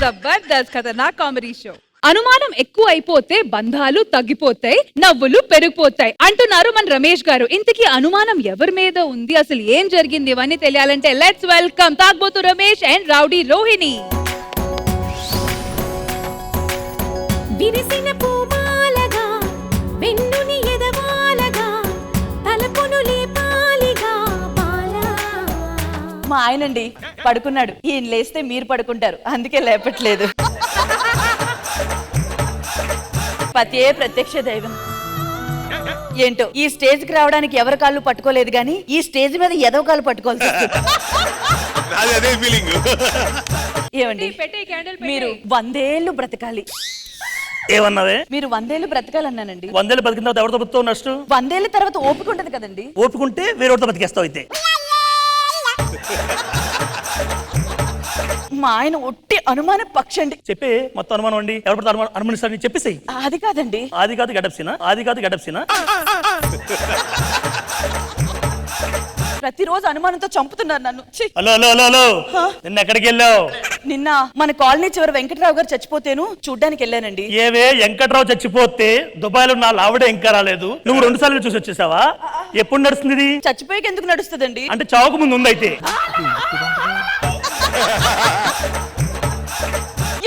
జబర్దస్త్ ఖతర్నాక్ comedy show. అనుమానం ఎక్కువ అయిపోతే బంధాలు తగ్గిపోతాయి, నవ్వులు పెరిగిపోతాయి అంటున్నారు మన రమేష్ గారు. ఇంతకీ అనుమానం ఎవరి మీద ఉంది, అసలు ఏం జరిగింది, ఇవన్నీ తెలియాలంటే లెట్స్ వెల్కమ్ తాగ్బోతు రమేష్ అండ్ రౌడీ రోహిణి. విరిసిన పూమాలగా వెన్నుని ఎదవాలగా తలపును లేపాలిగా బాలా. మా ఆయనండి పడుకున్నాడు, ఈయన లేస్తే మీరు పడుకుంటారు, అందుకే లేపట్లేదు. పతియే ప్రత్యక్ష దైవం. ఏంటో ఈ స్టేజ్ కి రావడానికి ఎవరి కాళ్ళు పట్టుకోలేదు గానీ ఈ స్టేజ్ మీద ఎదవ కాళ్ళు పట్టుకోవాల్సి వస్తుంది. ఏమండి మీరు 100 ఏళ్ళు బ్రతకాలి. ఏమన్నావే? మీరు 100 ఏళ్ళు బ్రతకాలన్నానండి. 100 ఏళ్ళు బతికిన తర్వాత ఎవరితో బతుకుతావు నెక్స్ట్? 100 ఏళ్ళ తర్వాత ఓపిక ఉంటది కదండి. ఓపుకుంటే వేరేతో బతికేస్తావు అయితే. మా ఆయన ఒట్టి అనుమాన పక్షండి. చెప్పే మొత్తం అనుమానం అండి, ఎవరు పడితే అనుమానిస్తారని చెప్పేసి. అది కాదండి. ఆది కాదు గడపసినా, ఆది కాదు గడపసినా. ప్రతిరోజు అనుమానంతో చంపుతున్నారు నన్ను. హలో హలో హలో హలో, నిన్న ఎక్కడికి వెళ్ళావు? నిన్న మన కాలనీ చివరి వెంకటరావు గారు చచ్చిపోతేను చూడ్డానికి వెళ్ళానండి. ఏవే వెంకట్రావు చచ్చిపోతే దుబాయ్లో నా లావిడ ఇంకా రాలేదు, నువ్వు 2 సార్లు చూసి వచ్చేసావా? ఎప్పుడు నడుస్తుంది ఇది? చచ్చిపోయాక ఎందుకు నడుస్తుందండి? అంటే చావుకు ముందు ఉంది అయితే.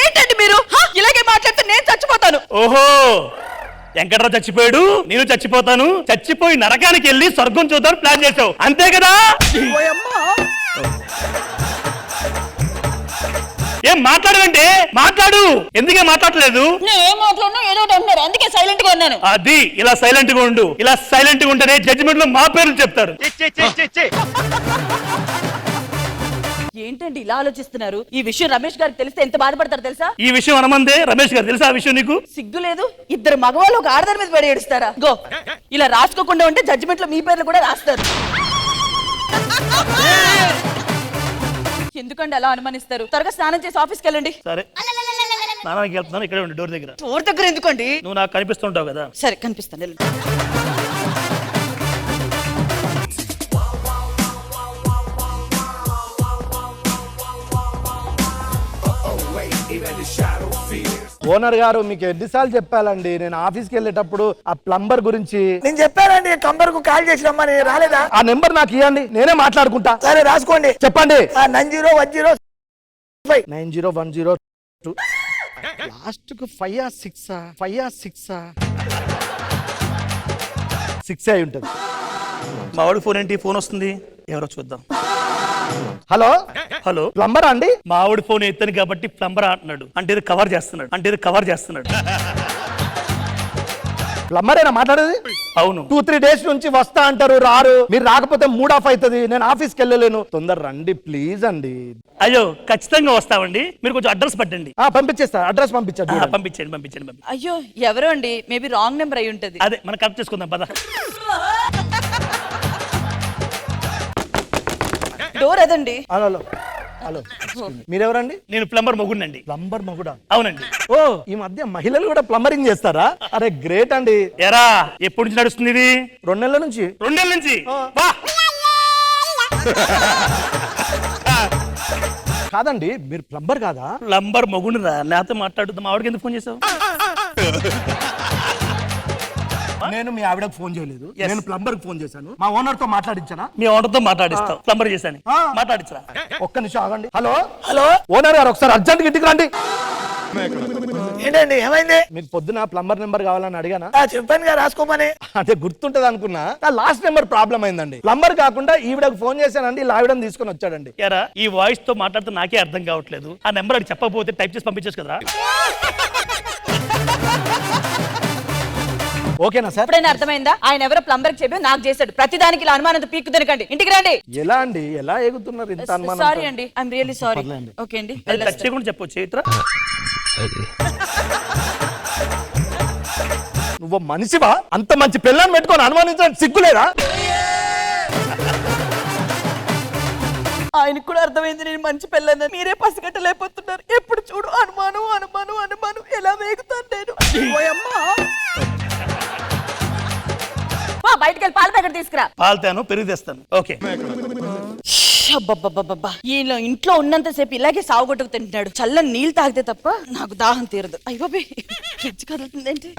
ఏంటండి మీరు ఇలాగే మాట్లాడితే నేను చచ్చిపోతాను. ఓహో, వెంకట్రావు చచ్చిపోయాడు, నేను చచ్చిపోతాను, చచ్చిపోయి నరకానికి వెళ్ళి స్వర్గం చూద్దాం ప్లాన్ చేసావు అంతే కదా? ఏం మాట్లాడవంటే మాట్లాడు, ఎందుకే మాట్లాడలేదు? ఏం మాట్లాడినా ఏదో అంటున్నారు, అందుకే సైలెంట్ గా ఉన్నాను. అది ఇలా సైలెంట్ గా ఉండు, ఇలా సైలెంట్ గా ఉంటేనే జడ్జిమెంట్ లో మా పేర్లు చెప్తారు. ఏంటండి ఇలా ఆలోచిస్తున్నారు? ఈ విషయం రమేష్ గారికి తెలిస్తే ఎంత బాధపడతారు తెలుసా? ఈ విషయం అనమందే రమేష్ గారు తెలుసా? ఆ విషయం నీకు సిగ్గు లేదు? 2 మగవాళ్ళు ఒక ఆడదాని మీద పడి ఏడుస్తారా? గో, ఇలా రాసుకోకుండా ఉంటే జడ్జిమెంట్ లో మీ పేర్లు కూడా రాస్తారు. ఎందుకండి అలా అనుమానిస్తారు? త్వరగా స్నానం చేసి ఆఫీస్కి వెళ్ళండి. సరే, స్నానానికి వెళ్తున్నాను, ఇక్కడే ఉండి డోర్ దగ్గర. డోర్ దగ్గర ఎందుకండి? నువ్వు నాకు కనిపిస్తుంటావు కదా. సరే కనిపిస్తాను, వెళ్ళండి. ఓనర్ గారు మీకు ఎన్నిసార్లు చెప్పాలండి, నేను ఆఫీస్కి వెళ్ళేటప్పుడు ఆ ప్లంబర్ గురించి. నేను చెప్పానండి, ప్లంబర్ కు కాల్ చేసి రమ్మని, రాలేదా? ఆ నెంబర్ నాకు ఇవ్వండి, నేనే మాట్లాడుకుంటా. సరే రాసుకోండి. చెప్పండి. 9010 9010 లాస్ట్ కు 5 or 6 6 అయి ఉంటుంది. మా వాడి ఫోన్ ఏంటి? ఫోన్ వస్తుంది, ఎవరో చూద్దాం. హలో హలో, ప్లంబర్ అండి? మా ఆవిడ ఫోన్ ఎత్తాను కాబట్టి ప్లంబర్ అంటున్నాడు, అంటే ఇది కవర్ చేస్తున్నాడు. ప్లంబరేనా మాట్లాడేది? అవును. 2-3 డేస్ నుంచి వస్తా అంటారు, రారు. మీరు రాకపోతే మూడ్ ఆఫ్ అవుతుంది, నేను ఆఫీస్కి వెళ్ళలేను. తొందర రండి ప్లీజ్ అండి. అయ్యో ఖచ్చితంగా వస్తామండి, మీరు కొంచెం అడ్రస్ పెట్టండి. పంపించేస్తా, అడ్రస్ పంపించండి. పంపించండి. అయ్యో ఎవరో అండి, మేబీ రాంగ్ నెంబర్ అయి ఉంటది. అదే మనం కరెక్ట్ చేసుకుందాం పద. డోర్ అదండి. హలో హలో, మీరెవరండి? నేను ప్లంబర్ మొగుడినండి. ప్లంబర్ మగుడా? అవునండి. ఓ, ఈ మధ్య మహిళలు కూడా ప్లంబరింగ్ చేస్తారా? అరే గ్రేట్ అండి. ఎరా ఎప్పటి నుంచి నడుస్తుంది ఇది? 2 నెలల నుంచి. 2 నెలల నుంచి? కాదండి, మీరు ప్లంబర్ కాదా? ప్లంబర్ మొగుడురా, నాతో మాట్లాడుతాం. మా ఆవిడకి ఎందుకు ఫోన్ చేసావు? నేను మీ ఆవిడకు ఫోన్ చేయలేదు, నేను ప్లంబర్ కి ఫోన్ చేశాను. మా ఓనర్ తో మాట్లాడించానా? మీ ఓనర్ తో మాట్లాడిస్తావు, ప్లంబర్ చేశాను. మాట్లాడించరా? ఒక్క నిమిషం ఆగండి. హలో హలో, ఓనర్ గారు ఒకసారి అర్జెంట్ ఇంటికి రండి. ఏంటండి ఏమైంది? మీకు పొద్దున ప్లంబర్ నెంబర్ కావాలని అడిగానా? చెప్పాను కదా రాసుకోమని. అదే గుర్తుంటది అనుకున్నా, లాస్ట్ నెంబర్ ప్రాబ్లం అయిందండి. ప్లంబర్ కాకుండా ఈవిడకు ఫోన్ చేశానండి, ఆవిడని తీసుకొని వచ్చాడండి. ఎరా ఈ వాయిస్ తో మాట్లాడితే నాకే అర్థం కావట్లేదు. ఆ నెంబర్ అది చెప్పకపోతే టైప్ చేసి పంపించచ్చు కదా. ఓకేనా సార్? ఎప్పుడైనా అర్థమైందా? ఆయన ఎవరో ప్లంబర్ కి చెప్పి నాకు చేశాడు. ప్రతిదానికి ఇలా అనుమానంతో పీక్కు తినకండి, ఇంటికి రండి. ఎలా అండి, ఎలా ఎగుతున్నారు ఇంత అనుమానం? సారీ అండి, ఐఎమ్ రియల్లీ సారీ. ఓకే అండి, చెప్పొచ్చు. నువ్వు మనిషివా? అంత మంచి పిల్లని పెట్టుకొని అనుమానించడానికి సిగ్గులేదా? ఆయనకు కూడా అర్థమైంది నేను మంచి పిల్లని. మీరే పసిగట్టలేకపోతున్నారు. ఎప్పుడు చూడు అనుమానం అనుమానం అనుమానం, ఎలా వేగుతాను నేను? బయటకెళ్ళి పాల ప్యాకెట్ తీసుకురా. పాలు తేను, పెరుగు తెస్తాను. ఓకే అబ్బబ్బబ్బబ్బా ఈయన ఇంట్లో ఉన్నంతసేపు ఇలాగే సాగుగొట్టుకు తింటున్నాడు. చల్లని నీళ్ళు తాగితే తప్ప నాకు దాహం తీరదు. అయ్యబాబే ఫ్రిడ్జ్ కదులుతుందేంటి?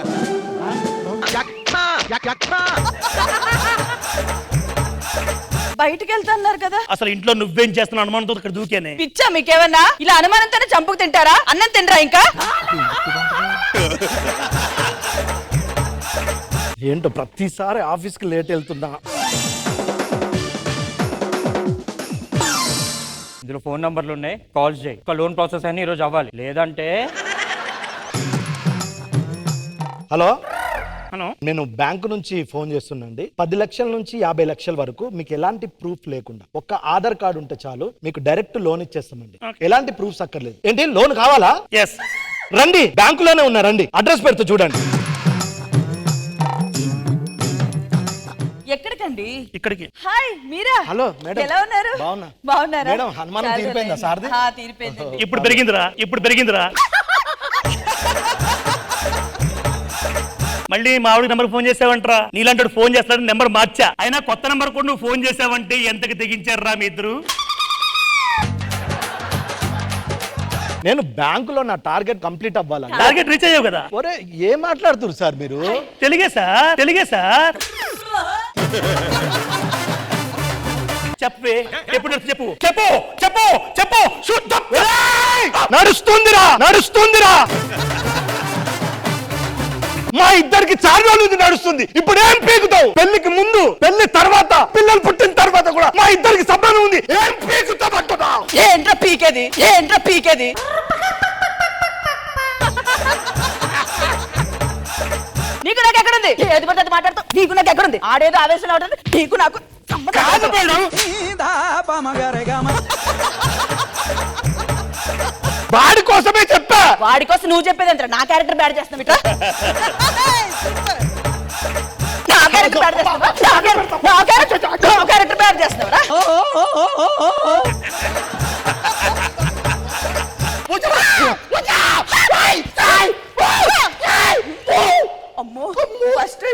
బయటికి వెళ్తున్నారు కదా. అసలు ఇంట్లో నువ్వేం చేస్తున్నావు అనుమానంతో ఇక్కడ దూకేనే. పిచ్చా మీకేమన్నా? ఇలా అనుమానంతోనే చంపుకు తింటారా? అన్నం తినరా ఇంకా? ఏంటో ప్రతిసారి ఆఫీస్కి లేట్ వెళ్తున్నా. ఇందులో ఫోన్ నంబర్లు ఉన్నాయి, కాల్స్ చేయి. ఒక లోన్ ప్రాసెస్ అని ఈరోజు అవ్వాలి, లేదంటే హలో హలో, నేను బ్యాంకు నుంచి ఫోన్ చేస్తున్నాండి. 10 లక్షల నుంచి 50 లక్షల వరకు మీకు ఎలాంటి ప్రూఫ్ లేకుండా ఒక్క ఆధార్ కార్డు ఉంటే చాలు, మీకు డైరెక్ట్ లోన్ ఇచ్చేస్తామండి. ఎలాంటి ప్రూఫ్స్ అక్కర్లేదు. ఏంటి లోన్ కావాలా? ఎస్, రండి, బ్యాంకులోనే ఉన్నా, రండి. అడ్రస్ పెడుతూ చూడండి. ఎక్కడికండి? ఇక్కడికి. హాయ్ మీరా? హలో మేడం, ఎలా ఉన్నారు? బాగున్నా. బాగున్నారా? మేడం, హనుమానం తీరిపోయిందా సార్ది? తీరిపోయింది. ఇప్పుడు పెరిగిందిరా, ఇప్పుడు పెరిగిందిరా. మళ్ళీ మా ఆవిడకి నెంబర్ ఫోన్ చేసావంటరా. నీలాంటి ఫోన్ చేస్తాడని నెంబర్ మార్చా. అయినా కొత్త నెంబర్ కూడా నువ్వు ఫోన్ చేసావంటే ఎంతకి తెగించారా మీ ఇద్దరు? నేను బ్యాంకులో నా టార్గెట్ కంప్లీట్ అవ్వాలని. టార్గెట్ రీచ్ అయ్యావు కదా. ఒరే ఏం మాట్లాడుతున్నారు సార్ మీరు? తెలుగే సార్, తెలుగే సార్. చెప్పే, ఎప్పుడు చెప్పు చెప్పు చెప్పు చెప్పు. నడుస్తుందిరా, నడుస్తుందిరా. మా ఇద్దరికి చాలా రోజులు నడుస్తుంది. ఇప్పుడు ఏం పీకుతావు? పెళ్లికి ముందు, పెళ్లి తర్వాత, పిల్లలు పుట్టిన తర్వాత కూడా మా ఇద్దరికి సంబంధం ఉంది. ఏం పీకుతావు అంటున్నావు? ఏంట్రా పీకేది? ఏంట్రా పీకేది? నీకు నాకు ఎక్కడుంది? ఏది పడితే అది మాట్లాడుతావు. నీకు నాకు ఎక్కడుంది? ఆడేదో ఆవేశంలో ఉంటుంది. నీకు నాకు కాదు మేడం, వాడి కోసమే చెప్పా. వాడి కోసం నువ్వు చెప్పేది ఎంత? నా క్యారెక్టర్ బ్యాడ్ చేస్తున్నావు ఇట్లా. నా క్యారెక్టర్ బ్యాడ్ చేస్తున్నావా? నా క్యారెక్టర్ బ్యాడ్ చేస్తున్నావా? అమ్మో ఫస్ట్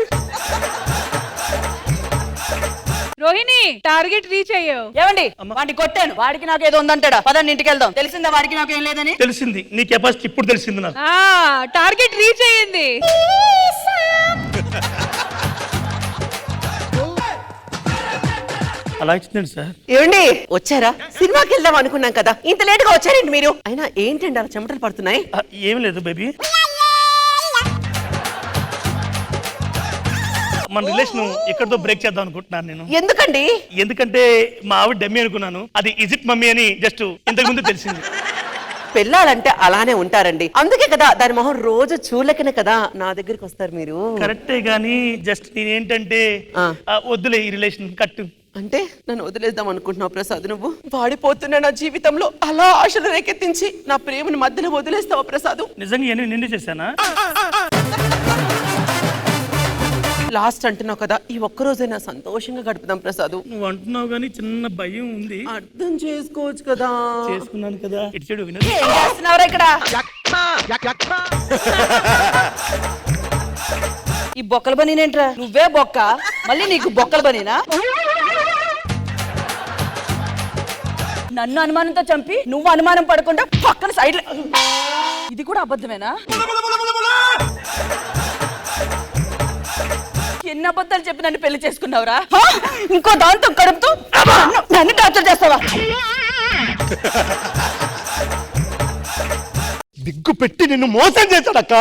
రోహిణి, టార్గెట్ రీచ్ అయ్యావు. ఏమండి వాడిని కొట్టాను. వాడికి నాకు ఏదో ఉందంటాడా? పదండి ఇంటికి వెళ్దాం. తెలిసిందా వాడికి నాకు ఏం లేదని? తెలిసింది, నీ కెపాసిటీ ఇప్పుడు తెలిసింది నాకు. టార్గెట్ రీచ్ అయ్యింది. అలా ఇచ్చిందండి సార్. ఏమండి వచ్చారా? సినిమాకి వెళ్దాం అనుకున్నాం కదా, ఇంత లేట్ గా వచ్చారండి మీరు. అయినా ఏంటండి అలా చెమటలు పడుతున్నాయి? ఏం లేదు బేబీ, మన రిలేషన్ ఎక్కడితో బ్రేక్ చేద్దాం అనుకుంటున్నాను నేను. ఎందుకండి? ఎందుకంటే మా ఆవిడ డమ్మీ అనుకున్నాను, అది ఇజిట్ మమ్మీ అని జస్ట్ ఇంతకు ముందు తెలిసింది. పెళ్ళాలంటే అలానే ఉంటారండి. అందుకే కదా దాని మొహం రోజు చూడలేకనే కదా నా దగ్గరికి వస్తారు మీరు. కరెక్టే గానీ జస్ట్ నేనేంటంటే వద్దులే ఈ రిలేషన్ కట్టు. అంటే నన్ను వదిలేద్దాం అనుకుంటున్నావు ప్రసాద్? నువ్వు వాడిపోతున్న నా జీవితంలో అలా ఆశలు రేకెత్తించి నా ప్రేమను మధ్యలో వదిలేస్తావా ప్రసాద్? నిజంగా ఇవన్నీ నిండి చేశానా? లాస్ట్ అంటున్నావు కదా, ఈ ఒక్కరోజైనా సంతోషంగా గడుపుదాం ప్రసాద్. నువ్వు అంటున్నావు కానీ చిన్న భయం ఉంది. అర్థం చేసుకోవచ్చు కదా. చేసుకున్నాను కదా. ఇటు చెడు వినదు. ఏం చేస్తున్నావురా ఇక్కడ? ఈ బొక్కల బనీనేంట్రా? నువ్వే బొక్క, మళ్ళీ నీకు బొక్కల బనీనా? నన్ను అనుమానంతో చంపి నువ్వు అనుమానం పడకుండా పక్కన సైడ్. ఇది కూడా అబద్ధమేనా? ఎన్ని అబద్ధాలు చెప్పి నన్ను పెళ్లి చేసుకున్నావురా? ఇంకో దాంతో కడుపుతూ నన్ను టార్చర్ చేస్తావా? దిగ్గు పెట్టి నిన్ను మోసం చేశాడక్క.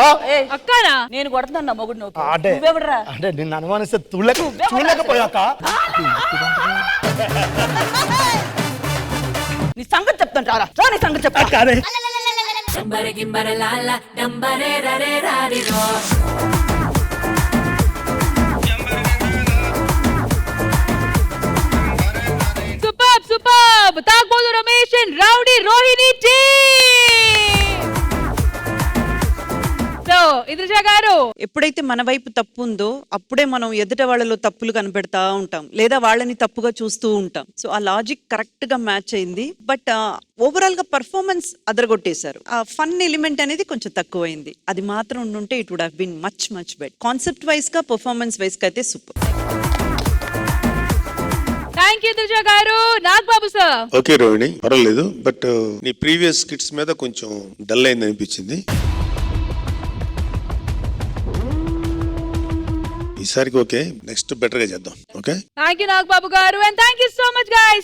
అక్కనా? నేను కొడుతున్నాను నా మొగుడు. అంటే నువ్వెవడరా? అంటే నిన్ను అనుమానిస్తే చూడలేకపోయాక నీ సంగతి చెప్తాను రారా. నీ సంగతి చెప్తా. కాదే సూపర్ సూపర్. తాగబోతు Ramesh and rowdy Rohini team. So Indraja garu, ఎప్పుడైతే మన వైపు తప్పు ఉందో అప్పుడే మనం ఎదుట వాళ్ళలో తప్పులు కనిపెడతా ఉంటాం, లేదా వాళ్ళని తప్పుగా చూస్తూ ఉంటాం. సో ఆ లాజిక్ కరెక్ట్ గా మ్యాచ్ అయింది. బట్ ఓవరాల్ గా పర్ఫార్మెన్స్ అదరగొట్టేశారు. ఆ ఫన్ ఎలిమెంట్ అనేది కొంచెం తక్కువైంది. అది మాత్రం ఉండుంటే it would have been much much better. Concept wise గా, పర్ఫార్మెన్స్ వైజ్ గా అయితే super. Thank thank you Dilsha గారు. నాగబాబు సార్. ఓకే రోహిణి, పర్వాలేదు. బట్ నీ ప్రీవియస్ స్కిట్స్ మీద కొంచెం డల్ అయింది అనిపించింది. ఈసారికి ఓకే, నెక్స్ట్ బెటర్ గా చేద్దాం. ఓకే, థ్యాంక్ యూ నాగబాబు గారు and thank you so much guys.